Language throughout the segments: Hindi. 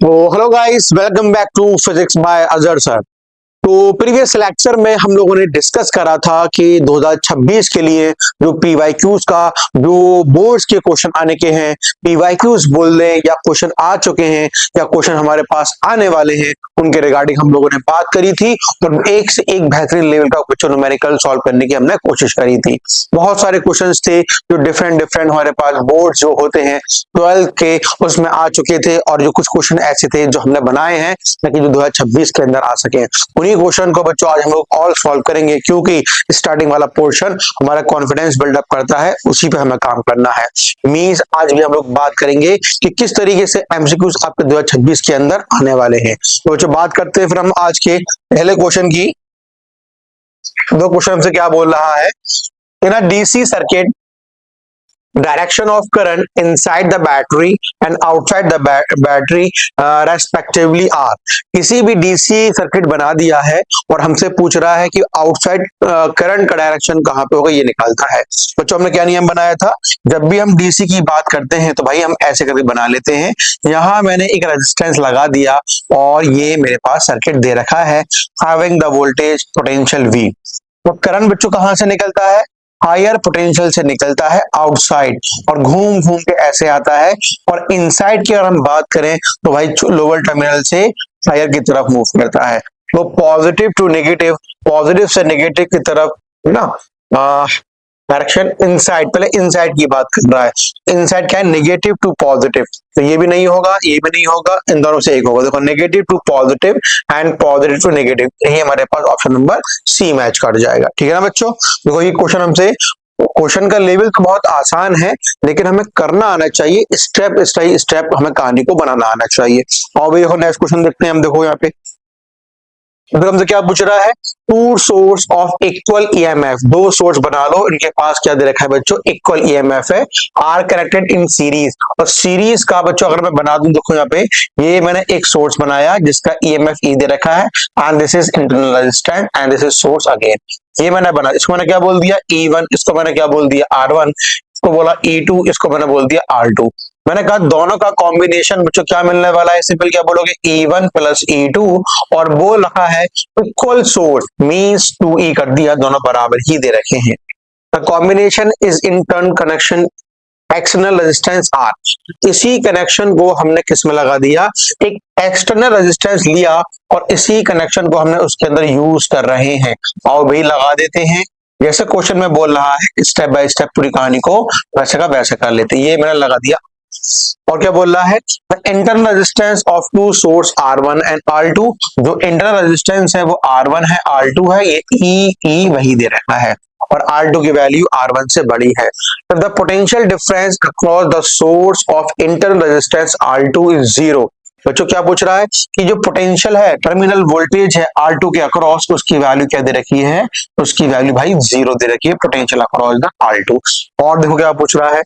तो hello guys, welcome back to physics by Azhar sir. तो प्रीवियस लेक्चर में हम लोगों ने डिस्कस करा था कि 2026 के लिए जो पीवाईक्यूज का जो बोर्ड्स के क्वेश्चन आने के हैं, पीवाईक्यूज बोल दें या क्वेश्चन आ चुके हैं या क्वेश्चन हमारे पास आने वाले हैं, उनके रिगार्डिंग हम लोगों ने बात करी थी और एक से एक बेहतरीन लेवल का क्वेश्चन न्यूमेरिकल सॉल्व करने की हमने कोशिश करी थी। बहुत सारे क्वेश्चंस थे जो डिफरेंट हमारे पास बोर्ड जो होते हैं 12th के उसमें आ चुके थे और जो कुछ क्वेश्चन ऐसे थे जो हमने बनाए हैं ताकि जो 2026 के अंदर आ सके। उन्हीं क्वेश्चन को बच्चों आज हम लोग ऑल सॉल्व करेंगे क्योंकि स्टार्टिंग वाला पोर्शन हमारा कॉन्फिडेंस बिल्डअप करता है, उसी पे हमें काम करना है। मींस आज भी हम लोग बात करेंगे कि किस तरीके से एमसीक्यूज आपके 2026 के अंदर आने वाले हैं। तो बच्चों बात करते हैं फिर हम आज के पहले क्वेश्चन की। दो क्वेश्चन हमसे क्या बोल रहा है, in a DC circuit direction of current inside the battery and outside the battery respectively are। किसी भी डीसी सर्किट बना दिया है और हमसे पूछ रहा है कि आउटसाइड करंट का डायरेक्शन कहां पे होगा, ये निकालता है। बच्चों हमने क्या नियम बनाया था, जब भी हम डीसी की बात करते हैं तो भाई हम ऐसे करके बना लेते हैं। यहां मैंने एक रेजिस्टेंस लगा दिया और ये मेरे पास सर्किट दे रखा है having the voltage potential V. तो करंट बच्चों कहां से निकलता है, हायर पोटेंशियल से निकलता है आउटसाइड और घूम घूम के ऐसे आता है। और इनसाइड की अगर हम बात करें तो भाई लोअर टर्मिनल से हायर की तरफ मूव करता है। तो पॉजिटिव टू नेगेटिव, पॉजिटिव से नेगेटिव की तरफ है ना डायरेक्शन इनसाइड। पहले इनसाइड की बात कर रहा है, इनसाइड क्या है, नेगेटिव टू पॉजिटिव। तो ये भी नहीं होगा, ये भी नहीं होगा, इन दोनों से एक होगा। देखो negative to positive and positive to negative, यही हमारे पास ऑप्शन नंबर सी मैच कर जाएगा। ठीक है ना बच्चों। देखो ये क्वेश्चन हमसे, क्वेश्चन का लेवल तो बहुत आसान है लेकिन हमें करना आना चाहिए, स्टेप बाय स्टेप हमें कहानी को बनाना आना चाहिए। और भी देखो नेक्स्ट क्वेश्चन देखते हैं हम। देखो यहाँ पे हमसे क्या पूछ रहा है, two source of equal EMF, दो सोर्स बना लो, इनके पास क्या दे रखा है बच्चों, इक्वल ईएमएफ है, आर कनेक्टेड इन सीरीज। और सीरीज का बच्चों अगर मैं बना दूं, देखो यहाँ पे ये मैंने एक सोर्स बनाया जिसका ईएमएफ ई दे रखा है and this is internal resistance and this is source again. ये मैंने बना, इसको मैंने क्या बोल दिया E1, इसको मैंने क्या बोल दिया R1, इसको बोला E2, इसको मैंने बोल दिया R2। मैंने कहा दोनों का कॉम्बिनेशन बच्चों क्या मिलने वाला है, सिंपल क्या बोलोगे E1 प्लस E2 और बोल रखा है इक्वल सोर्स मींस 2E कर दिया, दोनों बराबर ही दे रखे हैं। The combination is in turn connection external resistance R. इसी कनेक्शन को हमने किस में लगा दिया, एक एक्सटर्नल रेजिस्टेंस लिया और इसी कनेक्शन को हमने उसके अंदर यूज कर रहे हैं। और भाई लगा देते हैं जैसे क्वेश्चन में बोल रहा है, स्टेप बाय स्टेप पूरी कहानी को वैसे का वैसे कर लेते हैं। ये मैंने लगा दिया। और क्या बोल रहा है, internal resistance of two source R1 and R2। जो इंटरनल रेजिस्टेंस है वो R1 है, R2 है, ये E वही दे रखा है और R2 की वैल्यू R1 से बड़ी है। The potential difference across the source of internal resistance R2 is zero. बच्चों क्या पूछ रहा है कि जो पोटेंशियल है, टर्मिनल वोल्टेज है R2 के अक्रॉस, उसकी वैल्यू क्या दे रखी है, उसकी वैल्यू भाई जीरो दे रखी है, पोटेंशियल अक्रॉस द R2। और देखो क्या पूछ रहा है,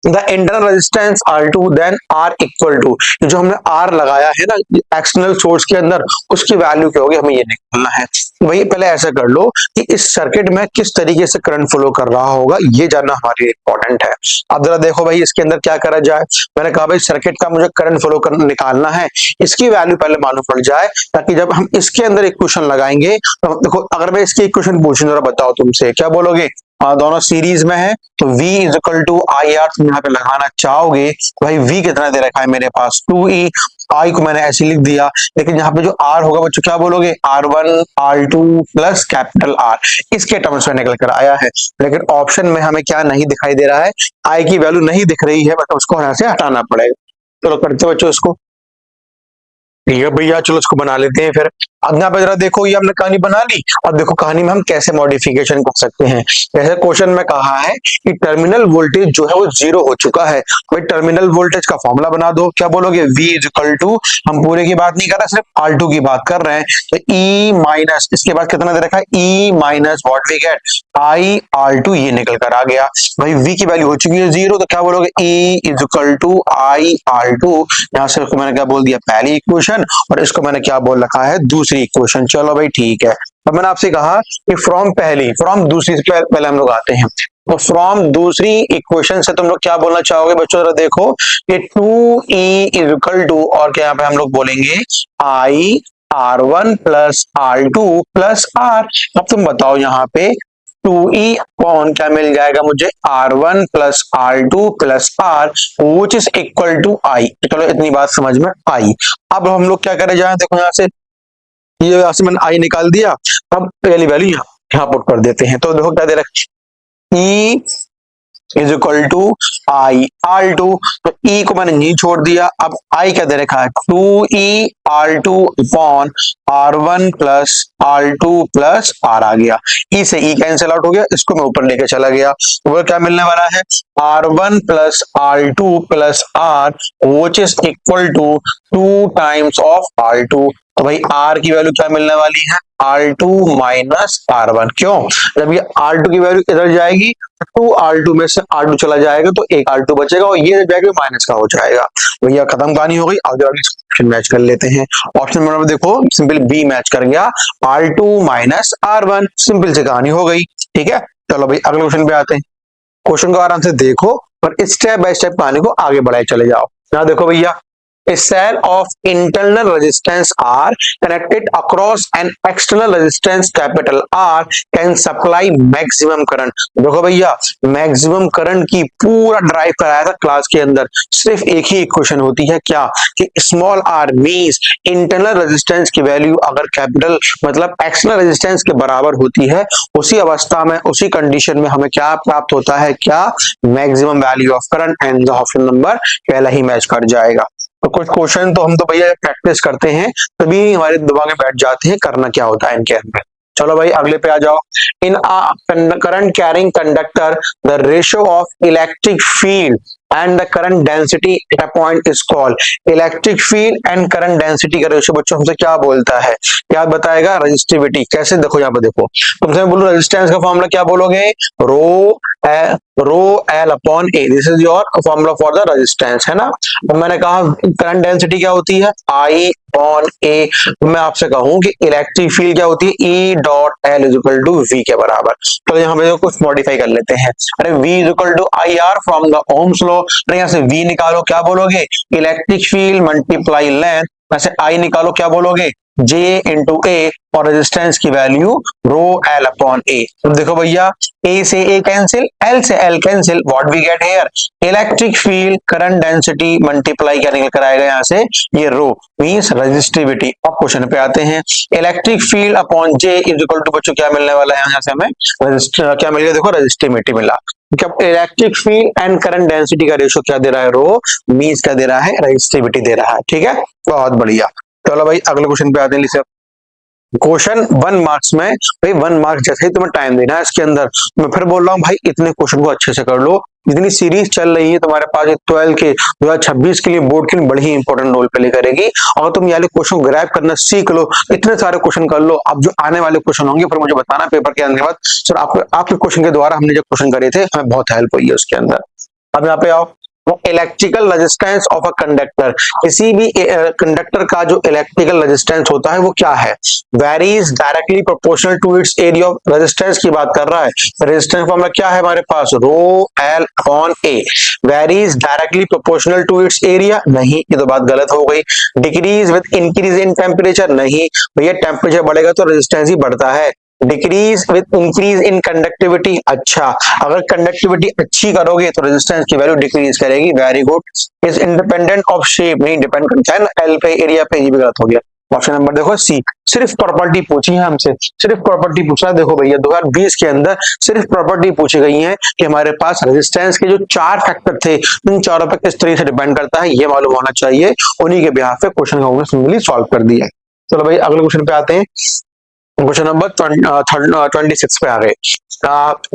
the internal resistance R2 then R equal to, जो हमने R लगाया है ना एक्सटर्नल सोर्स के अंदर, उसकी वैल्यू क्या होगी, हमें ये निकालना है। वही पहले ऐसा कर लो कि इस सर्किट में किस तरीके से करंट फ्लो कर रहा होगा, ये जानना हमारे लिए इंपॉर्टेंट है। अब जरा देखो भाई इसके अंदर क्या करा जाए। मैंने कहा भाई सर्किट का मुझे करंट फ्लो निकालना है, इसकी वैल्यू पहले मालूम पड़ जाए ताकि जब हम इसके अंदर इक्वेशन लगाएंगे तो देखो, अगर मैं इसकी इक्वेशन पूछूं जरा बताओ तुमसे, क्या बोलोगे, दोनों सीरीज में है तो V is equal to I R. तुम यहाँ पे लगाना चाहोगे तो भाई V कितना दे रखा है मेरे पास 2E, I को मैंने ऐसे लिख दिया, लेकिन यहाँ पे जो R होगा बच्चों क्या बोलोगे, R1 R2 plus capital R, इसके टर्म्स में निकल कर आया है। लेकिन ऑप्शन में हमें क्या नहीं दिखाई दे रहा है, I की वैल्यू नहीं दिख रही है, मतलब उसको यहाँ से हटाना पड़ेगा। चलो करते बच्चों इसको, ठीक है भैया चलो इसको बना लेते हैं फिर। अब यहाँ पे जरा देखो, ये हमने कहानी बना ली। अब देखो कहानी में हम कैसे मॉडिफिकेशन कर सकते हैं। जैसे क्वेश्चन में कहा है कि टर्मिनल वोल्टेज जो है वो जीरो हो चुका है, भाई टर्मिनल वोल्टेज का फॉर्मूला बना दो। क्या बोलोगे, V इज इक्वल टू, हम पूरे की बात नहीं कर रहे, सिर्फ R2 की बात कर रहे हैं, तो E माइनस इसके बाद कितना दे रखा है, E minus what we get I R2, ये निकल कर आ गया। भाई V की वैल्यू हो चुकी है जीरो, तो क्या बोलोगे, E is equal to I R2। यहाँ से मैंने क्या बोल दिया, पहली इक्वेशन, और इसको मैंने क्या बोल रखा है, दूसरी दूसरी इक्वेशन। चलो भाई ठीक है, अब मैंने आपसे कहा कि फ्रॉम दूसरी से पहले हम लोग आते हैं, तो फ्रॉम दूसरी इक्वेशन से तुम लोग क्या बोलना चाहोगे बच्चों, जरा देखो कि 2e इज इक्वल टू, और क्या यहाँ पे हम लोग बोलेंगे आई R1 plus R2 plus R। अब तुम बताओ यहाँ पे 2e अपॉन क्या मिल जाएगा मुझे, R1 plus R2 plus R which is equal to I. चलो इतनी बात समझ में आई। अब हम लोग क्या करें, जाए देखो यहाँ से, ये यहाँ से मैंने आई निकाल दिया, अब पहली वैल्यू यहाँ पुट कर देते हैं। तो देखो क्या दे रखा, E is equal to I R2, तो ई को मैंने नहीं छोड़ दिया। अब आई क्या दे रखा है, 2e R2 upon R1 plus R2 plus R आ गया। ई से ई कैंसिल आउट हो गया, इसको मैं ऊपर लेके चला गया, तो वो क्या मिलने वाला है, R1 plus R2 plus R which is equal to 2 times of R2। तो भाई R की वैल्यू क्या मिलने वाली है, R2 माइनस R1। क्यों, जब ये R2 की वैल्यू इधर जाएगी, 2 R2 में से R2 चला जाएगा तो एक R2 बचेगा, और ये जाएगा माइनस का हो जाएगा। भैया खत्म कहानी हो गई। आगे ऑप्शन मैच कर लेते हैं। ऑप्शन नंबर देखो सिंपल बी मैच कर गया, R2 माइनस R1, सिंपल से कहानी हो गई। ठीक है, चलो भाई अगले क्वेश्चन पे आते हैं। क्वेश्चन को आराम से देखो और स्टेप बाय स्टेप कहानी को आगे बढ़ाए चले जाओ। यहाँ देखो भैया, a cell of internal resistance R connected across an external resistance capital R can supply maximum current। देखो भैया, मैक्सिमम करंट की पूरा ड्राइव कराया था क्लास के अंदर, सिर्फ एक ही इक्वेशन होती है क्या, कि small r means internal resistance की वैल्यू अगर कैपिटल मतलब एक्सटर्नल रेजिस्टेंस के बराबर होती है, उसी अवस्था में उसी कंडीशन में हमें क्या प्राप्त होता है, क्या, maximum value of current, and the option number पहला ही मैच कर जाएगा। तो कुछ क्वेश्चन तो हम तो भैया प्रैक्टिस करते हैं तभी हमारे दिमाग में बैठ जाते हैं, करना क्या होता है इनके अंदर। चलो भाई अगले पे आ जाओ। In current carrying conductor the ratio of electric field and the current density at a point is called. Electric field and current density का रेशियो बच्चों हमसे क्या बोलता है, क्या बताएगा, रेजिस्टिविटी। कैसे, देखो यहाँ पे देखो, तुमसे मैं बोलूं रेजिस्टेंस का फॉर्मूला क्या बोलोगे, रो L upon A, this is your formula for the resistance, है ना। अब मैंने कहा करंट डेंसिटी क्या होती है, आई अपॉन ए। मैं आपसे कहूं कि इलेक्ट्रिक फील्ड क्या होती है, E dot L is equal to V के बराबर। तो यहाँ पे कुछ मॉडिफाई कर लेते हैं। अरे V is equal to I R from the Ohm's law, अरे यहाँ से वी निकालो, क्या बोलोगे, इलेक्ट्रिक फील्ड मल्टीप्लाई लेंथ, वैसे आई निकालो, क्या बोलोगे, जे इंटू ए, और रेजिस्टेंस की value rho L upon A. तो देखो भैया, ए से ए कैंसिल, एल से L cancel, what we get here, electric field current density multiply क्या निकल कर आएगा यहाँ से, ये रो मींस रेजिस्टिविटी। अब क्वेश्चन पे आते हैं, electric field upon J is equal to, बच्चों क्या मिलने वाला है यहाँ से हमें, क्या मिल गया, देखो रेजिस्टिविटी मिला। Electric field and current density का रेशियो क्या दे रहा है, रो मींस क्या दे रहा है, रेजिस्टिविटी दे रहा है। ठीक है, बहुत बढ़िया। चलो भाई अगले क्वेश्चन पे आते हैं। क्वेश्चन 1 मार्क्स में, भाई 1 मार्क्स जैसे ही तुम्हें टाइम देना है इसके अंदर, मैं फिर बोल रहा हूँ भाई इतने क्वेश्चन को अच्छे से कर लो। इतनी सीरीज चल रही है तुम्हारे पास, 12 के 2026 के लिए बोर्ड के लिए बड़ी ही इंपॉर्टेंट रोल प्ले करेगी। और तुम ये क्वेश्चन ग्रैब करना सीख लो, इतने सारे क्वेश्चन कर लो। अब जो आने वाले क्वेश्चन होंगे फिर मुझे बताना पेपर के आने के बाद, सर आपके क्वेश्चन के द्वारा हमने जो क्वेश्चन करे थे हमें बहुत हेल्प हुई है उसके अंदर। अब यहाँ पे आओ, electrical resistance of a conductor, किसी भी कंडक्टर का जो इलेक्ट्रिकल रेजिस्टेंस होता है वो क्या है, varies directly proportional to its area of resistance की बात कर रहा है। रेजिस्टेंस फॉर्मूला क्या है हमारे पास, rho L upon A. Varies directly proportional to its area, नहीं, ये तो बात गलत हो गई। Decrease with increase in temperature, नहीं भैया, टेम्परेचर बढ़ेगा तो रेजिस्टेंस ही बढ़ता है। Decrease with increase in conductivity, अच्छा, अगर कंडक्टिविटी अच्छी करोगे तो रेजिस्टेंस की वैल्यू डिक्रीज करेगी, very good. Is independent of shape, नहीं डिपेंड करता है ना एल पे, एरिया पे, ये भी गलत हो गया। ऑप्शन नंबर देखो सी, सिर्फ प्रॉपर्टी पूछी है हमसे, सिर्फ प्रॉपर्टी पूछा है। देखो भैया 2020 के अंदर सिर्फ प्रॉपर्टी पूछी गई है कि हमारे पास रेजिस्टेंस के जो 4 फैक्टर थे उन चारों पर किस तरीके से डिपेंड करता है, ये मालूम होना चाहिए। उन्हीं के बिहाफ पे क्वेश्चन को सिंपली सॉल्व कर दिया। चलो भाई अगले क्वेश्चन पे आते हैं। क्वेश्चन नंबर 26 पे आ गए।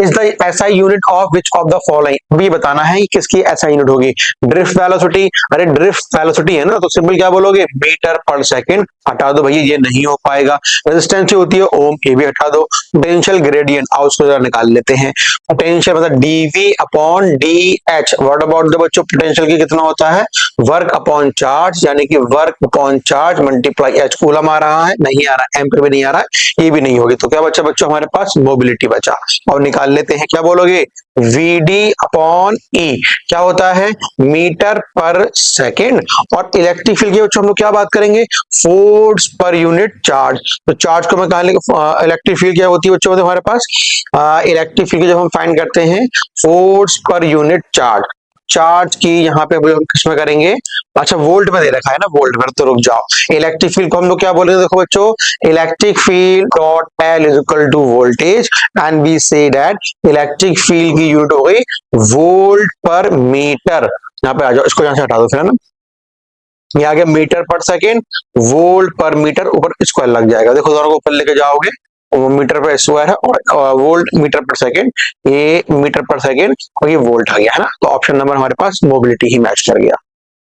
Is the SI unit of which of the following, अभी बताना है कि किसकी एसआई यूनिट होगी। ड्रिफ्ट वेलोसिटी, अरे ड्रिफ्ट वेलोसिटी है ना, तो सिंपल क्या बोलोगे, मीटर पर सेकंड हटा दो भैया, ये नहीं हो पाएगा। रेजिस्टेंस जो होती है ओम, ये भी हटा दो। पोटेंशियल ग्रेडियंट, आओ उसको जरा निकाल लेते हैं। पोटेंशियल मतलब DV upon D H. What about the बच्चों, पोटेंशियल की कितना होता है, वर्क अपॉन चार्ज, यानी कि work upon charge multiply H. Coulomb आ रहा है, नहीं आ रहा है, एम्पीयर भी नहीं आ रहा है, ये भी नहीं होगी, तो क्या बच्चा बच्चों हमारे पास मोबिलिटी बचा। और निकाल लेते हैं, क्या बोलोगे, Vd अपॉन ई क्या होता है, मीटर पर सेकेंड। और इलेक्ट्रिक फील्ड की बच्चों हम लोग क्या बात करेंगे, फोर्स पर यूनिट चार्ज। तो चार्ज को मैं कहा लेंगे, इलेक्ट्रिक फील्ड क्या होती है बच्चों हमारे पास, इलेक्ट्रिक फील्ड जब हम फाइंड करते हैं force per unit charge, charge की यहाँ पे हम किसमें करेंगे, अच्छा वोल्ट में दे रखा है ना, वोल्ट में, तो रुक जाओ। इलेक्ट्रिक फील्ड को हम लोग क्या बोलेंगे, देखो बच्चों, electric field dot L is equal to voltage, and we say that electric field की यूनिट हो गई वोल्ट पर मीटर। यहाँ पे आ जाओ, इसको यहाँ से हटा दो फिर, है ना, ये आ गया मीटर पर सेकेंड, वोल्ट पर मीटर, ऊपर स्क्वायर लग जाएगा। देखो दोनों को ऊपर लेके जाओगे, मीटर पर स्क्वायर है और वोल्ट मीटर पर सेकेंड, ये मीटर पर सेकेंड और ये वोल्ट आ गया, है ना। तो ऑप्शन नंबर हमारे पास मोबिलिटी ही मैच कर गया।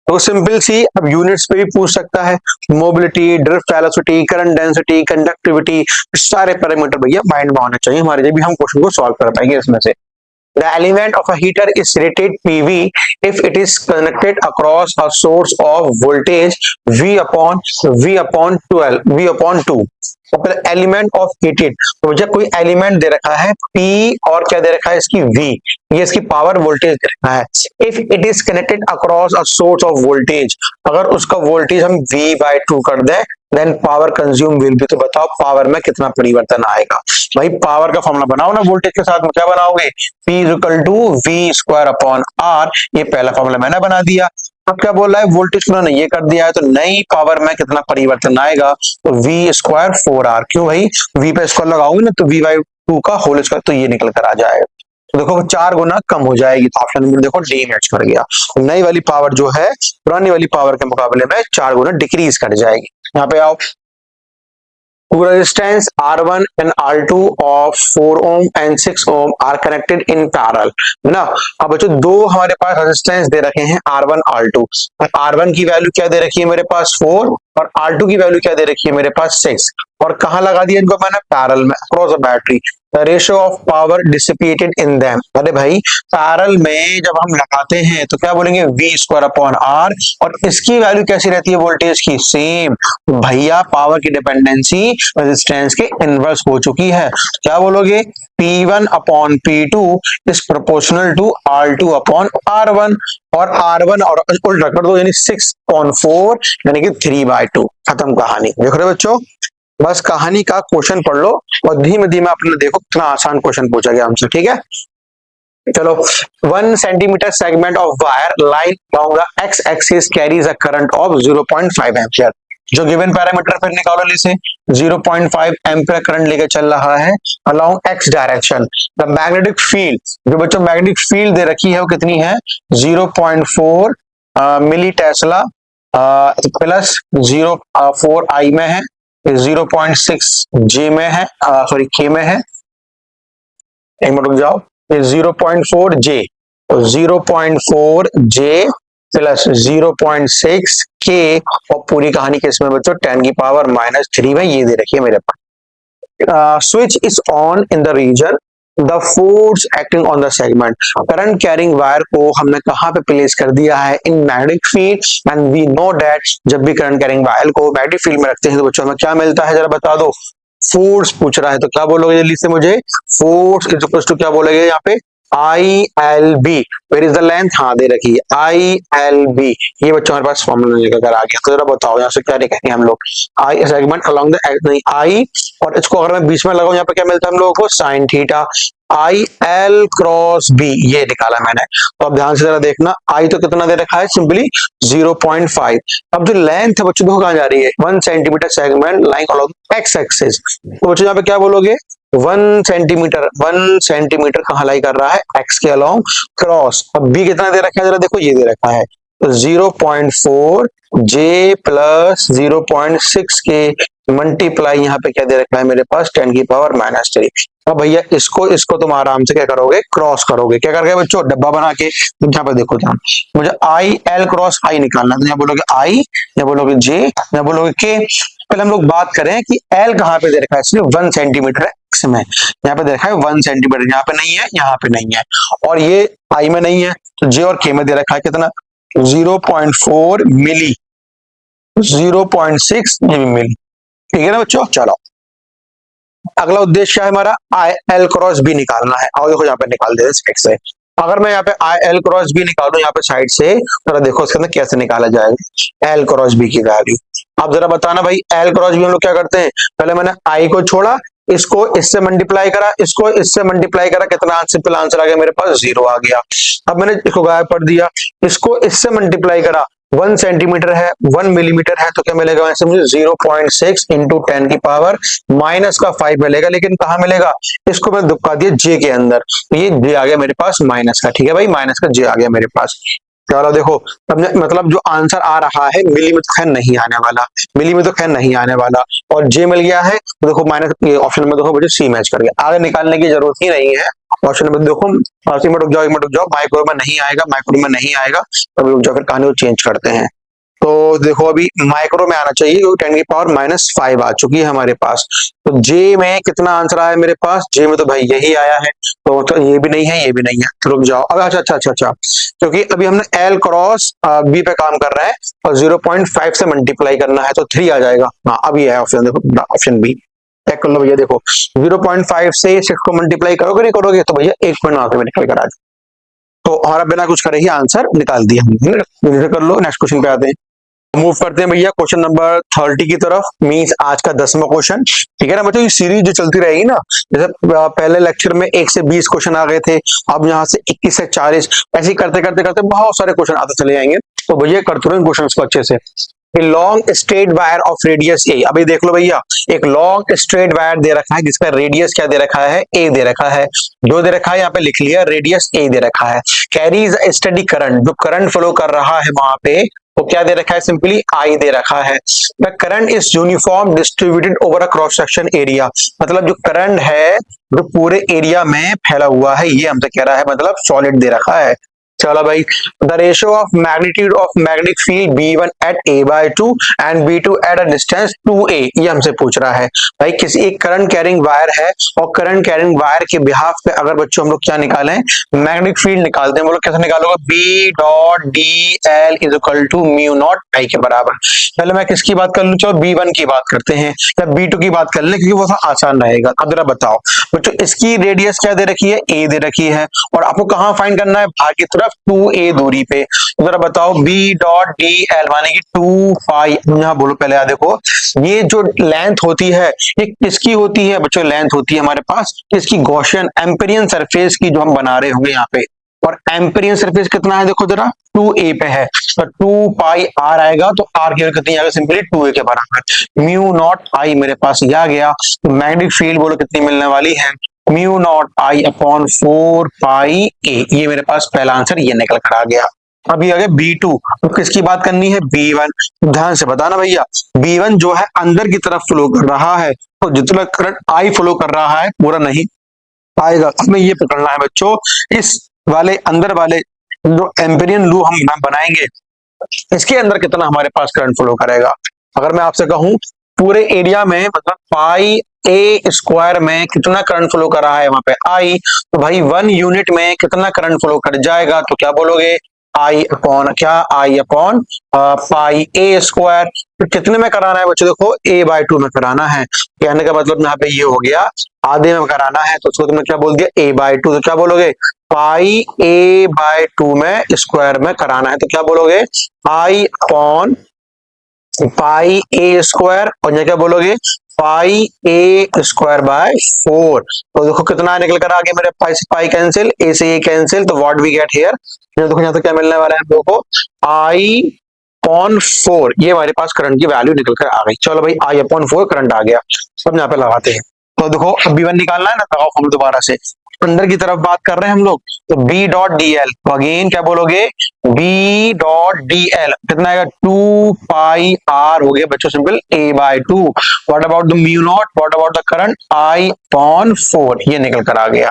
तो सिंपल सी, अब यूनिट्स पे भी पूछ सकता है, mobility, drift velocity, current density, conductivity, सारे पैरामीटर भैया माइंड में होने चाहिए हमारे, जब भी हम क्वेश्चन को सॉल्व कर पाएंगे इसमें से। The element of a heater is rated PV if it is connected across a source of voltage V upon 2। Element of heated, तो मुझे कोई एलिमेंट दे रखा है P और क्या दे रखा है इसकी V, ये इसकी पावर वोल्टेज दे रखा है। If it is connected across a source of voltage, अगर उसका वोल्टेज हम V/2 कर दें, then power consume will be, तो बताओ पावर में कितना परिवर्तन आएगा। भाई पावर का फॉर्मूला बनाओ ना, वोल्टेज के साथ में क्या बनाओगे, P equal to V square upon R, ये पहला फॉर्मूला मैंने बना दिया। अब क्या बोल रहा है, वोल्टेज को उन्होंने ये कर दिया है, तो नई पावर में कितना परिवर्तन आएगा, तो वी स्क्वायर 4R। क्यों भाई, वी पे स्क्वायर लगाओगे ना, तो V/2 का होल स्क्वायर, तो ये निकल कर आ जाएगा। तो देखो 4 गुना कम हो जाएगी, तो ऑप्शन नंबर देखो डी मैच कर गया। नई वाली पावर जो है पुरानी वाली पावर के मुकाबले में 4 गुना डिक्रीज कर जाएगी। यहाँ पे आओ, resistance R1 and R2 of 4 ohm and 6 ohm are connected in parallel, है ना। अब बच्चों दो हमारे पास रेजिस्टेंस दे रखे हैं R1 R2, R1 की वैल्यू क्या दे रखी है मेरे पास 4 और R2 की वैल्यू क्या दे रखी है मेरे पास 6, और कहाँ लगा दिया इनको मैंने, पैरेलल में, across a battery. The ratio of power dissipated in them, अरे भाई पैरेलल में जब हम लगाते हैं तो क्या बोलेंगे, वी स्क्वायर अपॉन आर, और इसकी वैल्यू कैसी रहती है वोल्टेज की, सेम। भैया पावर की डिपेंडेंसी रेजिस्टेंस के इनवर्स हो चुकी है, क्या बोलोगे, P1 upon P2 is proportional to R2 upon R1, और R1 और उल्टा कर दो, यानी 6/4 यानी कि 3/2, खत्म कहानी। देख रहे हो बच्चों, बस कहानी का क्वेश्चन पढ़ लो और धीमे धीमे अपने देखो कितना आसान क्वेश्चन पूछा गया हमसे, ठीक है। चलो, 1 centimetre segment of wire line along the x axis carries a current of 0.5 ampere. जो गिवन पैरामीटर फिर निकालो, इसे 0.5 एम्पियर करंट लेकर चल रहा है along x direction. The magnetic field, जो बच्चों मैग्नेटिक फील्ड दे रखी है वो कितनी है, 0.4 मिली टेस्ला प्लस 0.4 I में है, 0.6 J में है, सॉरी K में है, एक मिनट रुक जाओ, ये 0.4 J, 0.4 J प्लस 0.6 K, और पूरी कहानी किसमें बच्चों, 10 की पावर -3 में, ये दे रखी है मेरे पास। Switch is on in the region the force acting on the segment, current carrying wire को हमने कहां पे प्लेस कर दिया है, in magnetic field, and we know that जब भी करंट कैरिंग वायर को मैग्नेटिक फील्ड में रखते हैं तो बच्चों हमें क्या मिलता है, जरा बता दो, फोर्स पूछ रहा है, तो क्या बोलोगे जल्दी से मुझे, फोर्स इज इक्वल टू क्या बोलोगे यहाँ पे, ILB, where is the length, हाँ दे रखी है ILB, ये बच्चों हमारे पास फॉर्मूला लेकर आ गया। तो जरा बताओ यहाँ से क्या लिखेंगे हम लोग, आई सेगमेंट अलोंग द आई, और इसको अगर मैं बीच में लगाऊं यहाँ पे क्या मिलता है हम लोगों को, sine theta, IL cross B, ये निकाला मैंने। तो अब ध्यान से जरा देखना, I तो कितना दे रखा है, सिंपली 0.5। अब जो लेंथ है बच्चों देखो कहां जा रही है, 1 centimetre segment lying along x axis, तो बच्चों यहाँ पे क्या बोलोगे, 1 सेंटीमीटर कहां लाई कर रहा है, एक्स के अलोंग, क्रॉस, अब B कितना दे रखा है जरा देखो, ये दे रखा है, तो 0.4 J प्लस 0.6 के मल्टीप्लाई यहाँ पे क्या दे रखा है मेरे पास, 10 की पावर -3। अब भैया इसको तुम आराम से क्या करोगे, क्रॉस करोगे, क्या करके बच्चों, डब्बा बना के, यहाँ पे देखो ध्यान, मुझे IL क्रॉस I निकालना, तो यहाँ बोलोगे I, यहाँ बोलोगे J, यहाँ बोलोगे K, पहले हम लोग बात करें कि एल कहाँ पे दे रखा है, इसलिए 1 सेंटीमीटर है एक्स में, यहाँ पे दे रखा है 1 सेंटीमीटर, यहाँ पे नहीं है, यहाँ पे नहीं है, और ये आई में नहीं है, तो जे और के में दे रखा है कितना 0.4 मिली, 0.6 ये भी मिली। ठीक है ना बच्चों। चलो अगला उद्देश्य है हमारा आई एल क्रॉस बी निकालना है। और देखो यहाँ पे निकाल दे साइड से, अगर मैं यहाँ पे आई एल क्रॉस बी निकालू यहाँ पे साइड से, जरा देखो इसके अंदर कैसे निकाला जाएगा एल क्रॉस बी की वैल्यू। आप जरा बताना भाई एल क्रॉस बी हम लोग क्या करते हैं, पहले मैंने आई को छोड़ा, इसको इससे मल्टीप्लाई करा, इसको इससे मल्टीप्लाई करा, कितना सिंपल आंसर आ गया मेरे पास 0 आ गया। अब मैंने इसको गायब कर दिया, इसको इससे मल्टीप्लाई करा, 1 सेंटीमीटर है 1 मिलीमीटर है, तो क्या मिलेगा वैसे मुझे 0.6 इंटू 10 की पावर माइनस का 5 मिलेगा, लेकिन कहाँ मिलेगा, इसको मैंने दुबका दिया जे के अंदर, तो ये जे आ गया मेरे पास माइनस का। ठीक है भाई, माइनस का जे आ गया मेरे पास। चलो देखो मतलब जो आंसर आ रहा है मिली में तो खैर नहीं आने वाला, मिली में तो खैर नहीं आने वाला, और जे मिल गया है, तो देखो माइनस ऑप्शन में देखो बच्चों सी मैच कर गया, आगे निकालने की जरूरत ही नहीं है। ऑप्शन नंबर देखो, सी में रुक जाओ, माइक्रो में नहीं आएगा, माइक्रो में नहीं आएगा, तो रुक जाओ, फिर कहानी को चेंज करते हैं। तो देखो अभी माइक्रो में आना चाहिए, क्योंकि 10 की पावर -5 आ चुकी है हमारे पास। तो जे में कितना आंसर आया मेरे पास, जे में तो भाई यही आया है, तो ये भी नहीं है, ये भी नहीं है, तो रुक जाओ। अब अच्छा, क्योंकि अभी हमने एल क्रॉस बी पे काम कर रहे हैं और 0.5 से मल्टीप्लाई करना है, तो 3 आ जाएगा। हाँ अभी है ऑप्शन, देखो ऑप्शन बी चेक कर लो भैया, देखो 0.5 से 6 को मल्टीप्लाई करोगे नहीं करोगे, तो भैया 1.9 में निकल कर आ जाए, तो हमारा बिना कुछ करे ही आंसर निकाल दिया हमने। कर लो, नेक्स्ट क्वेश्चन पे आते हैं, मूव करते हैं भैया क्वेश्चन नंबर 30 की तरफ, मींस आज का 10वां क्वेश्चन। ठीक है ना बच्चों, ये सीरीज जो चलती रहेगी ना, जैसे पहले लेक्चर में 1 से 20 क्वेश्चन आ गए थे, अब यहाँ से 21 से 40, ऐसे करते करते करते बहुत सारे क्वेश्चन आते चले जाएंगे। तो भैया करते रहो क्वेश्चन को अच्छे से। Long straight wire of radius A, अभी देख लो भैया, एक लॉन्ग स्ट्रेट वायर दे रखा है जिसका रेडियस क्या दे रखा है, ए दे रखा है, जो दे रखा है यहाँ पे लिख लिया, रेडियस ए दे रखा है। कैरीज स्टेडी करंट, जो करंट फ्लो कर रहा है वहां पे, वो क्या दे रखा है, सिंपली आई दे रखा है। The current is uniform distributed over a cross section area, मतलब जो करंट है जो पूरे एरिया में फैला हुआ है, ये हमसे कह रहा है, मतलब सॉलिड दे रखा है। चलो भाई, the ratio of magnitude of magnetic field B1 at A/2 and B2 at a distance 2a, ये हमसे पूछ रहा है। भाई किसी एक करंट कैरिंग वायर है, और करंट कैरिंग वायर के बिहाफ पे अगर बच्चों हम लोग क्या निकालें, मैग्नेटिक फील्ड निकालते हैं, बोलो कैसे निकालोगे, B.dl is equal to mu naught I के बराबर। पहले मैं किसकी बात कर लूं, चलो B1 की बात करते हैं, या B2 की बात कर ले, क्योंकि वो आसान रहेगा। अब जरा बताओ बच्चों, इसकी रेडियस क्या दे रखी है, a दे रखी है, और आपको कहां फाइंड करना है, बाहर की तरफ 2a दूरी पे। जरा बताओ B.dl माने कि 2 पाई, यहां बोलो पहले याद देखो, ये जो लेंथ होती है ये किसकी होती है बच्चों, लेंथ होती है हमारे पास इसकी गॉसियन एम्पेरियन सरफेस की, जो हम बना रहे होंगे यहाँ पे, और एम्पेरियन सरफेस कितना है देखो जरा, 2a पे है, तो 2 पाई r आएगा, तो r की वैल्यू कितनी आएगा, सिंपली 2a के बराबर। म्यू नॉट I मेरे पास ये आ गया, तो मैग्नेटिक फील्ड बोलो कितनी मिलने वाली है, mu naught I upon 4 pi a, ये मेरे पास पहला आंसर ये निकल कर आ गया। अभी आ गया B2, तो किसकी बात करनी है, B1। ध्यान से बताना भैया, B1 जो है अंदर की तरफ फ्लो कर रहा है, तो जितना करंट I फ्लो कर रहा है पूरा नहीं आएगा, हमें ये पकड़ना है बच्चों, इस वाले अंदर वाले जो एम्पेरियन लू हम बनाएंगे, इसके अंदर कितना हमारे पास करंट फ्लो करेगा। अगर मैं आपसे कहूं पूरे एरिया में, मतलब पाई a स्क्वायर में कितना करंट फ्लो कर रहा है वहां पे I, तो भाई 1 यूनिट में कितना करंट फ्लो कर जाएगा, तो क्या बोलोगे, I अपॉन क्या, I upon pi a square. तो कितने में कराना है बच्चों, देखो A/2 में कराना है, कहने का मतलब यहाँ पे ये हो गया, आधे में कराना है, तो उसको तुमने क्या बोल दिया, A/2, तो क्या बोलोगे, पाई A/2 में स्क्वायर में कराना है, तो क्या बोलोगे, I upon pi a square, और ये क्या बोलोगे, पाई a स्क्वायर बाय 4। तो देखो कितना निकल कर आ गया मेरे पाई से पाई कैंसिल, a से a कैंसिल, तो व्हाट वी गेट हियर, देखो यहाँ तो क्या मिलने वाला है हम लोग को, I अपॉन 4, ये हमारे पास करंट की वैल्यू निकल कर आ गई। चलो भाई I अपॉन 4 करंट आ गया, सब यहाँ पे लगाते हैं। तो देखो B1 निकालना है ना, लगाओ हम दोबारा से, अंदर की तरफ बात कर रहे हैं हम लोग, तो B.dl, तो अगेन क्या बोलोगे, B.dl कितना आएगा, 2 पाई r हो गया बच्चों, simple A/2। What about the mu naught, what about the current, I upon 4, ये निकल कर आ गया।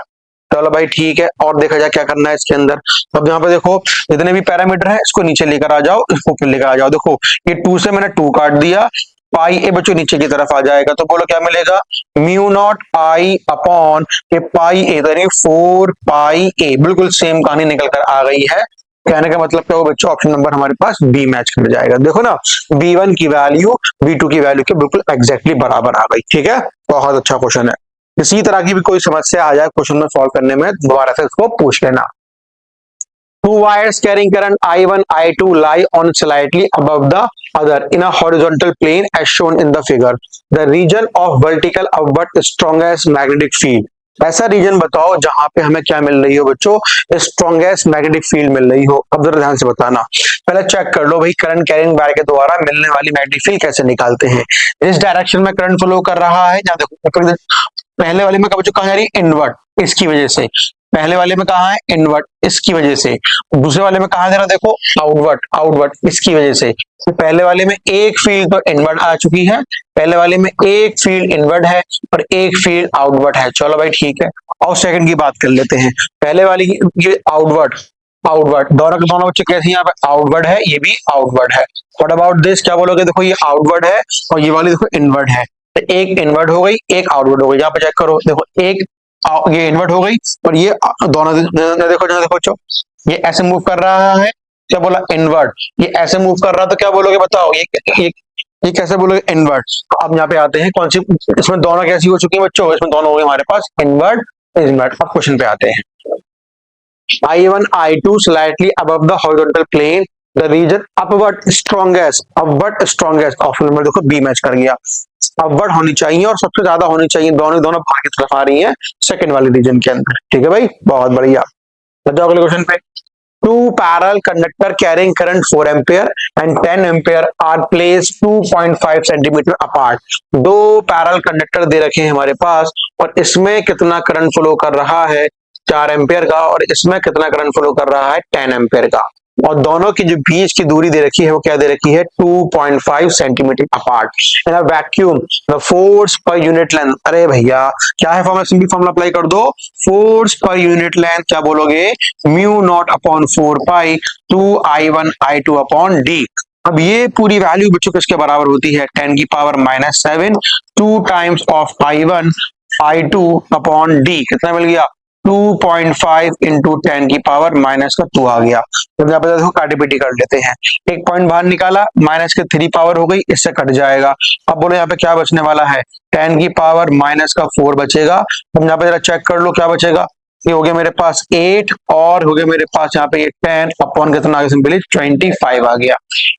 चलो भाई ठीक है, और देखा जाए क्या करना है इसके अंदर। अब यहाँ पे देखो जितने भी पैरामीटर है इसको नीचे लेकर आ जाओ, इसको फिर लेकर आ जाओ। देखो ये 2 से मैंने 2 काट दिया, पाई ए बच्चों नीचे की तरफ आ जाएगा, तो बोलो क्या मिलेगा, म्यू नॉट आई अपॉन ए पाई ए, यानी 4 पाई ए। बिल्कुल सेम कहानी निकल कर आ गई है। कहने का मतलब क्या होगा बच्चों, ऑप्शन नंबर हमारे पास बी मैच कर जाएगा। देखो ना, B1 की वैल्यू B2 की वैल्यू के बिल्कुल एग्जैक्टली बराबर आ गई। ठीक है, बहुत अच्छा क्वेश्चन है। इसी तरह की भी कोई समस्या आ जाए क्वेश्चन में सॉल्व करने में, दोबारा से इसको पूछ लेना। Two wires carrying current I1, I2 lie on slightly above the other in a horizontal plane as shown in the figure. The region of vertical upward strongest magnetic field. ऐसा रीजन बताओ जहां पे हमें क्या मिल रही हो बच्चों, स्ट्रॉन्गेस्ट मैग्नेटिक फील्ड मिल रही हो। अब जरा ध्यान से बताना, पहले चेक कर लो भाई करंट कैरिंग वायर के द्वारा मिलने वाली मैग्नेटिक फील्ड कैसे निकालते हैं। इस डायरेक्शन में करंट फ्लो कर रहा है, जहां देखो पहले वाले में बच्चों कहां जा रही है, इनवर्ट, इसकी वजह से। पहले वाले में कहा है इनवर्ट, इसकी वजह से। दूसरे वाले में कहा दे रहा देखो आउटवर्ट, आउटवर्ट इसकी वजह से। तो पहले वाले में एक फील्ड तो इनवर्ट आ चुकी है, पहले वाले में एक फील्ड इनवर्ट है और एक फील्ड आउटवर्ट है। चलो भाई ठीक है, और सेकंड की बात कर लेते हैं। पहले वाली ये आउटवर्ट, आउटवर्ट दोनों के दोनों बच्चे कैसे, यहाँ पे आउटवर्ट है, ये भी आउटवर्ट है। व्हाट अबाउट दिस, क्या बोलोगे, देखो ये आउटवर्ट है और ये वाली देखो इनवर्ट है, तो एक इनवर्ट हो गई एक आउटवर्ट हो गई। यहाँ पे चेक करो, देखो एक ये इन्वर्ट हो गई और ये दोनों देखो, जहां देखो बच्चों ये ऐसे मूव कर रहा है, क्या बोला इन्वर्ट, ये ऐसे मूव कर रहा है, तो क्या बोलोगे बताओ, ये कैसे बोलोगे इन्वर्ट। अब यहाँ पे आते हैं कौन सी, इसमें दोनों कैसी हो चुकी है बच्चों, इसमें दोनों हो गए हमारे पास इन्वर्ट इन्वर्ट। अब क्वेश्चन पे आते हैं, I1 I2 slightly above the horizontal plane, the region upward strongest, option number देखो बी मैच कर गया। अपवर्ड होनी चाहिए और सबसे ज्यादा होनी चाहिए, दोनों दोनों बाहर की तरफ आ रही है सेकंड वाले रीजन के अंदर। ठीक है भाई, बहुत बढ़िया। जाओ अगले क्वेश्चन पे। Two parallel conductor carrying current 4 ampere and 10 ampere are placed 2.5 centimetre apart. दो पैरेलल कंडक्टर दे रखे हैं हमारे पास और इसमें कितना करंट फ्लो कर रहा है 4 एम्पियर का, और इसमें कितना करंट फ्लो कर रहा है 10 एम्पियर का, और दोनों की जो बीच की दूरी दे रखी है वो क्या दे रखी है 2.5 centimetre apart. In a vacuum the force per unit length, अरे भैया क्या है फॉर्मूला, सिंपल फॉर्मूला अप्लाई कर दो, फोर्स पर यूनिट लेंथ क्या बोलोगे, mu not upon 4 pi 2I1 I2 upon D. अब ये पूरी वैल्यू बच्चों किसके बराबर होती है, 10 की power -7 2 times of I1 I2 upon D, कितना मिल गया 2.5 इंटू 10 की पावर -2 आ गया। तो यहाँ पे देखो काटी पीटी कर लेते हैं, एक पॉइंट बाहर निकाला, -3 पावर हो गई, इससे कट जाएगा। अब बोलो यहाँ पे क्या बचने वाला है, 10 की पावर -4 बचेगा। अब यहाँ पे जरा चेक कर लो क्या बचेगा, ये हो गया मेरे पास 8 और हो गया मेरे पास यहाँ पे ये 10 अपॉन कितना आ गया, सिंपली 25 आ गया।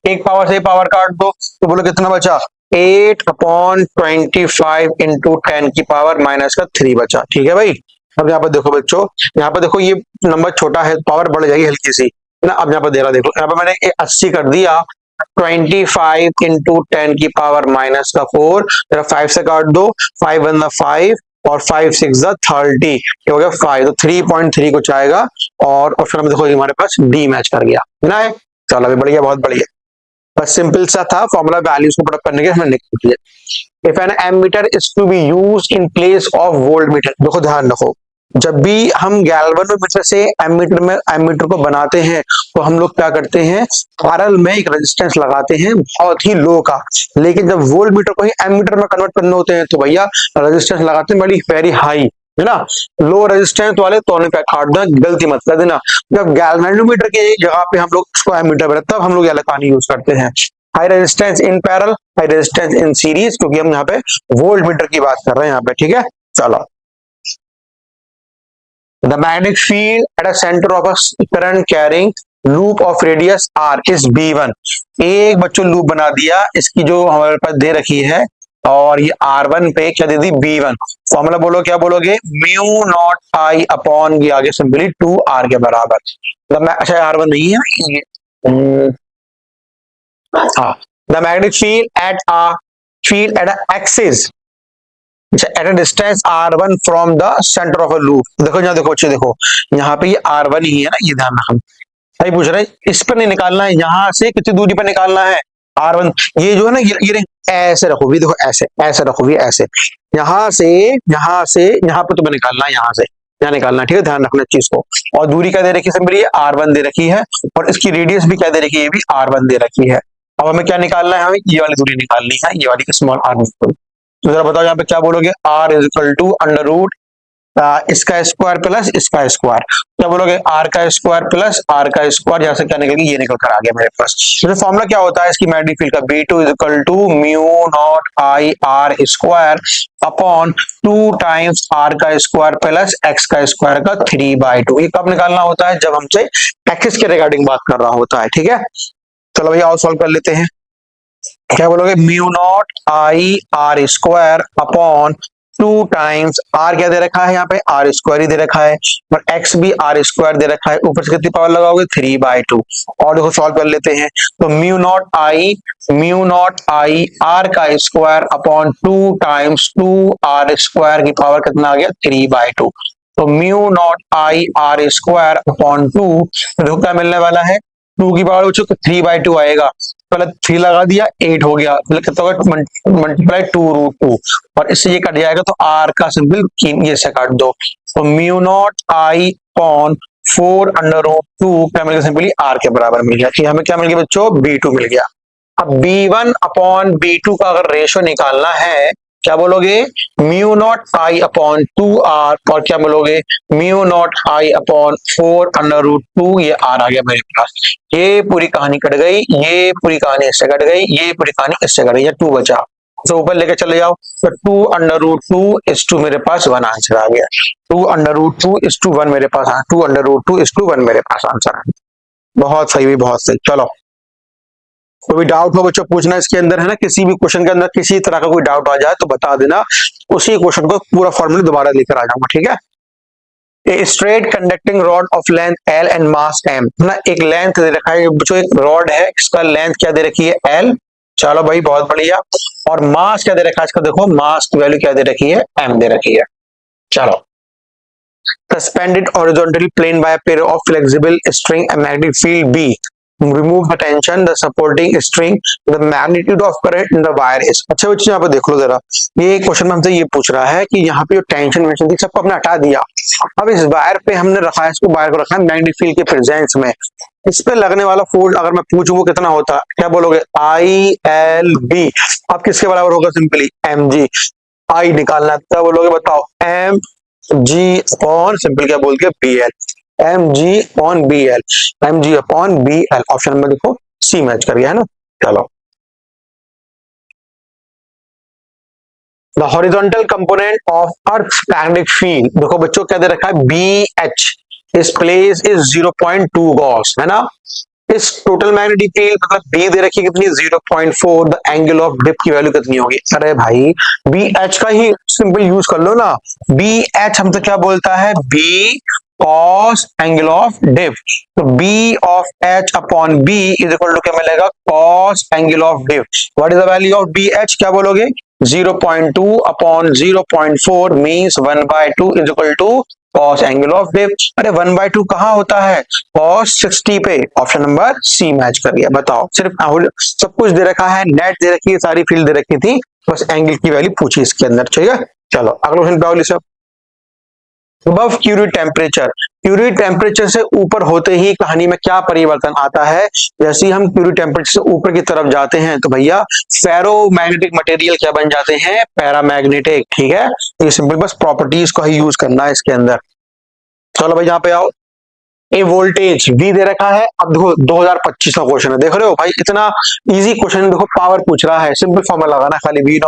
एक पावर से पावर काट दो तो बोलो कितना बचा, 8 अपॉन 25 इंटू 10 की पावर -3 बचा। ठीक है भाई। अब यहाँ पर देखो बच्चों, यहाँ पर देखो ये नंबर छोटा है, पावर बढ़ जाएगी हल्की सी, है ना। अब यहाँ पर दे रहा देखो, यहाँ पर मैंने 80 कर दिया, 25 इंटू 10 की पावर -4, 5 से काट दो, 5 1 5 और 5 6 30, हो गया 5, तो 3.3 कुछ आएगा। और ऑप्शन में देखो हमारे पास डी मैच कर गया ना। चलो अभी बढ़िया, बहुत बढ़िया, बस सिंपल सा था फॉर्मूला, वैल्यूज को पुट करने के हमने निकाल दिया। If an ammeter is to be used in place of voltmeter, देखो ध्यान रखो, जब भी हम गैल्वेनोमीटर से एमीटर को बनाते हैं तो हम लोग क्या करते हैं, पैरेलल में एक रेजिस्टेंस लगाते हैं बहुत ही लो का, लेकिन जब वोल्टमीटर को ही एमीटर में कन्वर्ट करने होते हैं तो भैया रेजिस्टेंस लगाते हैं बड़ी वेरी हाई, है ना। लो रेजिस्टेंस वाले तो काट देना, गलती मत कर देना। जब गैल्वेनोमीटर की जगह पे हम लोग इसको एमीटर में तब हम लोग ये कहानी यूज करते हैं, high resistance in parallel, high resistance in series, क्योंकि हम यहाँ पे वोल्टमीटर की बात कर रहे हैं यहाँ पे। ठीक है, चलो। The magnetic field at a center of a current carrying loop of radius r is B1। एक बच्चों लूप बना दिया, इसकी जो हमारे पास दे रखी है, और ये R1 पे क्या दे दी B1। फॉर्मूला बोलो, क्या बोलोगे, म्यू नॉट आई अपॉन ये आगे सिंपली 2R के बराबर। मतलब अच्छा R1 नहीं है, हाँ। The magnetic field at a axis at a distance r1 from the center of a loop। देखो यहाँ देखो, अच्छे देखो, यहाँ पे ये r1 ही है ना, ये ध्यान रखना। सही पूछ रहे हैं, इस पर नहीं निकालना है, यहाँ से कितनी दूरी पर निकालना है r1। ये जो है ना, ये ऐसे रखो भी, देखो ऐसे ऐसे रखो भी, ऐसे यहाँ से यहाँ पे तुम्हें निकालना है, यहाँ से यहाँ निकालना है। ठीक है, ध्यान रखना चीज को। और दूरी क्या दे रखी है, ये r1 दे रखी है, और इसकी रेडियस भी क्या दे रखी है, ये भी r1 दे रखी है। अब हमें क्या निकालना है, हमें ये वाली दूरी निकालनी है, ये वाली स्मॉल आर निकाल। तो जरा बताओ यहाँ पे क्या बोलोगे, R is equal to under root इसका स्क्वायर प्लस इसका स्क्वायर, क्या बोलोगे, आर का स्क्वायर प्लस आर का स्क्वायर, यहाँ से क्या निकल गया, ये निकल कर आ गया मेरे पास। तो फॉर्मूला क्या होता है इसकी मैग्नेटिक फील्ड का, B2 is equal to mu naught I R square upon 2 times R का स्क्वायर प्लस एक्स का स्क्वायर का 3/2। ये कब निकालना होता है, जब हमसे एक्सिस के रिगार्डिंग बात कर रहा होता है, ठीक है। चलो भैया और सॉल्व कर लेते हैं। क्या बोलोगे, mu naught I R square upon 2 times R क्या दे रखा है, यहाँ पे आर स्क्वायर ही दे रखा है, और एक्स भी आर स्क्वायर दे रखा है, ऊपर से कितनी पावर लगाओगे 3/2। और देखो सॉल्व कर लेते हैं। तो म्यू नॉट आई आर का square upon 2 times 2 R square की पावर कितना आ गया 3/2। तो mu naught I R square upon 2, देखो क्या मिलने वाला है, 2 की पावर 3/2 आएगा, पहले 3 लगा दिया 8 हो गया, मतलब कितना होगा मल्टीप्लाई 2√2, और इससे ये कट जाएगा तो आर का सिंबल ये से काट दो। तो म्यू नॉट आई अपॉन 4 अंडर रूट 2 क्या मिल गया, सिंपली आर के बराबर मिल गया। हमें क्या मिल गया बच्चों, B2 मिल गया। अब B1 अपॉन B2 का अगर रेशियो निकालना है, क्या बोलोगे, म्यू नॉट आई अपॉन 2r, और क्या बोलोगे, म्यू नॉट आई अपॉन 4 अंडर रूट 2, ये आर आ गया मेरे पास। ये पूरी कहानी कट गई, ये पूरी कहानी इससे कट गई, ये पूरी कहानी इससे कट गई, या 2 बचा, तो ऊपर लेके चले जाओ। तो 2 अंडर रूट 2 इस टू मेरे पास 1 आंसर आ गया। 2 अंडर रूट 2 इस टू 1 मेरे पास, 2 अंडर रूट 2 इस टू 1 मेरे पास आंसर है। बहुत सही, भी बहुत सही। चलो, कोई डाउट हो बच्चों पूछना इसके अंदर, है ना, किसी भी क्वेश्चन के अंदर किसी तरह का कोई डाउट आ जाए तो बता देना, उसी क्वेश्चन को पूरा फॉर्मूला दोबारा लेकर आ जाऊंगा, ठीक है। A straight conducting rod of length L and mass M, ना एक लेंथ दे रखा है बच्चों, एक रॉड है, इसका लेंथ क्या दे रखी है L, चलो भाई बहुत बढ़िया, और मास क्या दे रखा है इसका, देखो मास की वैल्यू क्या दे रखी है, M दे रखी है। चलो, suspended horizontally plane by a pair of flexible string and magnetic field B, remove the tension, the supporting string, the magnitude of current in the wire is। अच्छा बच्चों यहाँ पे देख लो जरा, ये क्वेश्चन में हमसे ये पूछ रहा है कि यहाँ पे जो टेंशन वेंशन थी सबको हमने हटा दिया, अब इस वायर पे हमने रखा है, इसको वायर को रखा है मैग्नेटिक फील्ड के प्रेजेंस में, इस पे लगने वाला फोर्स अगर मैं पूछूं वो कितना होता है, क्या बोलोगे, ILB, अब किसके बराबर होगा, सिंपली mg, आई निकालना है, क्या बोलोगे बताओ, mg अपॉन सिंपल क्या बोल के BL, mg upon BL, mg upon BL, option में देखो सी मैच कर गया, है ना। चलो, the horizontal component of earth magnetic field, देखो बच्चों क्या दे रखा है, BH, इस प्लेस इज 0.2 गॉस, है ना। इस टोटल मैग्नेटिक फील्ड मतलब बी दे रखी कितनी, 0.4, द एंगल ऑफ डिप की वैल्यू कितनी होगी, अरे भाई BH का ही सिंपल यूज कर लो ना, BH हम तो क्या बोलता है, B cos angle of dip, तो B of H upon B is equal to क्या मिलेगा, cos angle of dip. What is the value of BH, क्या बोलोगे, 0.2 upon 0.4 means 1/2 is equal to cos angle of dip. अरे 1/2 कहाँ होता है, cos 60 पे, ऑप्शन नंबर सी मैच कर गया। बताओ, सिर्फ सब कुछ दे रखा है, नेट दे रखी है, सारी फील्ड दे रखी थी, बस एंगल की वैल्यू पूछी इसके अंदर, ठीक है। चलो अगला क्वेश्चन पे सब, अबव क्यूरिड टेम्परेचर, क्यूरिड टेम्परेचर से ऊपर होते ही कहानी में क्या परिवर्तन आता है, जैसे ही हम क्यूरिड टेम्परेचर से ऊपर की तरफ जाते हैं तो भैया फेरोमैग्नेटिक मटेरियल क्या बन जाते हैं, पैरामैग्नेटिक, ठीक है। ये सिंपल बस प्रॉपर्टीज को ही यूज करना है इसके अंदर। चलो भाई यहाँ पे आओ, ए वोल्टेज V दे रखा है, अब देखो 2025 का क्वेश्चन है, देख रहे हो भाई इतना इजी क्वेश्चन, देखो पावर पूछ रहा है, सिंपल फॉर्मूला लगाना खाली, V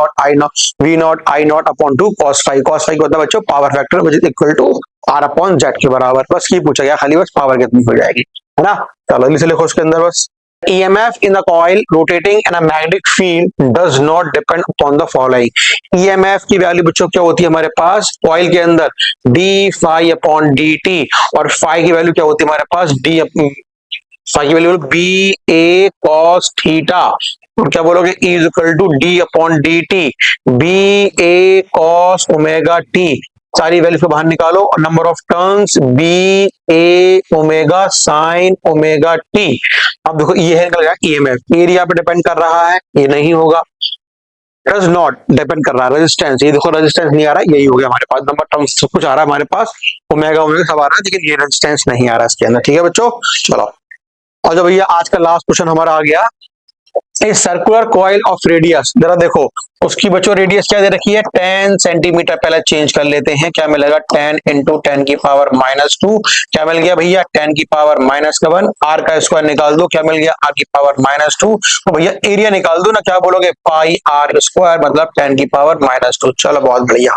naught I naught upon 2 cos five, cos five होता है बच्चों power factor which is equal to R upon Z के बराबर, बस ये पूछा गया खाली, बस पावर कितनी हो जाएगी, है ना। चलो जल्दी से लिखो उसके अंदर बस, EMF in the coil rotating in a magnetic field does not depend upon the following। EMF की वैल्यू बच्चों क्या होती है हमारे पास कॉइल के अंदर, d phi अपॉन dt, और phi की वैल्यू क्या होती है हमारे पास, phi की वैल्यू BA cos थीटा, और क्या बोलोगे, E is equal to D upon dt, BA cos omega t, सारी वैल्यू को बाहर निकालो, और number of turns BA omega sine omega t। अब देखो ये है निकल गया EMF, एरिया पे डिपेंड कर रहा है, ये नहीं होगा, डज नॉट डिपेंड कर रहा है, रेजिस्टेंस, ये देखो रेजिस्टेंस नहीं आ रहा है, यही हो गया हमारे पास, नंबर टर्म्स सब कुछ आ रहा है हमारे पास, ओमेगा ओमेगा सब आ रहा है, लेकिन ये रेजिस्टेंस नहीं आ रहा है इसके अंदर, ठीक है बच्चों। चलो और जो भैया आज का लास्ट क्वेश्चन हमारा आ गया, a circular coil of radius, जरा देखो उसकी बच्चों रेडियस क्या दे रखी है 10 सेंटीमीटर। पहले चेंज कर लेते हैं, क्या मिलेगा 10 इंटू 10 की पावर -2। क्या मिल गया भैया 10 की पावर -1। आर का स्क्वायर निकाल दो, क्या मिल गया आर की पावर -2। तो भैया एरिया निकाल दो ना, क्या बोलोगे पाई आर स्क्वायर मतलब 10 की पावर -2। चलो बहुत बढ़िया।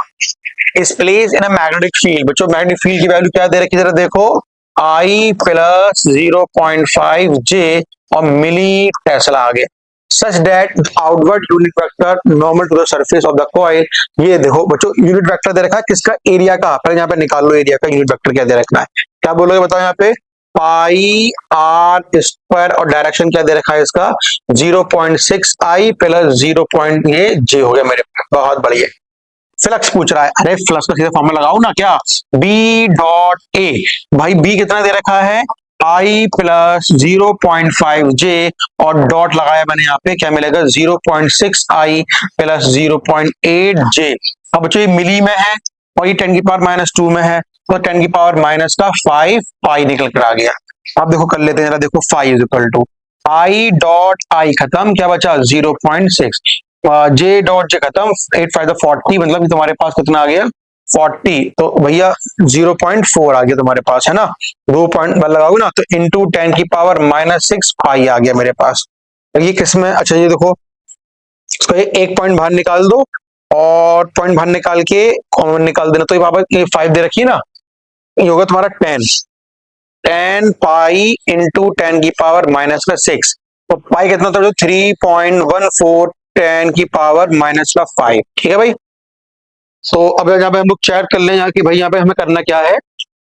इस place in a magnetic field, बच्चों मैग्नेटिक फील्ड की वैल्यू क्या दे रखी है जरा देखो I प्लस 0.5 जे और मिली टेस्ला आ गया। Such that outward unit vector normal to the surface of the coil. ये देखो बच्चों यूनिट वेक्टर दे रखा है किसका, एरिया का। पहले यहाँ पे निकाल लो एरिया का यूनिट वेक्टर क्या दे रखा है, क्या बोलोगे बताओ यहाँ पे पाई आर स्क्वायर और डायरेक्शन क्या दे रखा है इसका 0.6 I प्लस 0. ये जे हो गया मेरे पास। बहुत बढ़िया। फ्लक्स पूछ रहा है, अरे फ्लक्स का सीधा फॉर्मूला लगाओ ना, क्या बी डॉट ए। भाई बी कितना दे रखा है I प्लस 0.5 जे और डॉट लगाया मैंने यहाँ पे, क्या मिलेगा 0.6 I प्लस 0.8 जे। अब बच्चों ये मिली में है और ये 10 की पावर -2 में है, तो 10 की पावर माइनस का 5 पाई निकल कर आ गया। अब देखो कर लेते हैं जरा, देखो 5 is equal to I dot I खत्म, क्या बचा 0.6 जे डॉट जे खत्म, 8 5 40 मतलब तुम्हारे पास कितना आ गया 40। तो भैया 0.4 आ गया तुम्हारे पास है ना, 2 पॉइंट लगाओगे ना तो इंटू 10 की पावर -6 पाई आ गया मेरे पास। तो ये किसमें, अच्छा ये देखो इसको एक पॉइंट बाहर निकाल दो और पॉइंट बाहर निकाल के कॉमन निकाल देना, तो ये बाबा ये 5 दे रखी है ना, ये होगा तुम्हारा 10 पाई इंटू 10 की पावर -6। तो पाई कितना था 3.14 10 की पावर -5। ठीक है भाई। तो अब यहाँ पे हम लोग चेक कर लें यहाँ की भाई यहाँ पे हमें करना क्या है।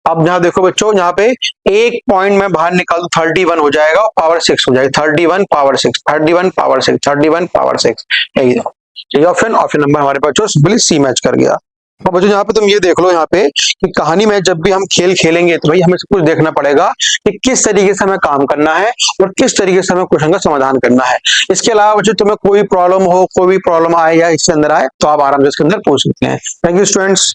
अब यहाँ देखो बच्चों यहाँ पे एक पॉइंट में बाहर निकाल 31 हो जाएगा और पावर 6 हो जाएगा 31 पावर 6 31 पावर 6 31 पावर 6। यही ऑप्शन नंबर हमारे पास जो सिंपली सी मैच कर गया। और बच्चों यहाँ पे तुम ये देख लो यहाँ पे कि कहानी में जब भी हम खेल खेलेंगे तो भाई हमें सब कुछ देखना पड़ेगा कि किस तरीके से हमें काम करना है और किस तरीके से हमें क्वेश्चन का समाधान करना है। इसके अलावा बच्चों तुम्हें कोई प्रॉब्लम हो, कोई भी प्रॉब्लम आए या इसके अंदर आए तो आप आराम से इसके अंदर पूछ सकते हैं। Thank you students.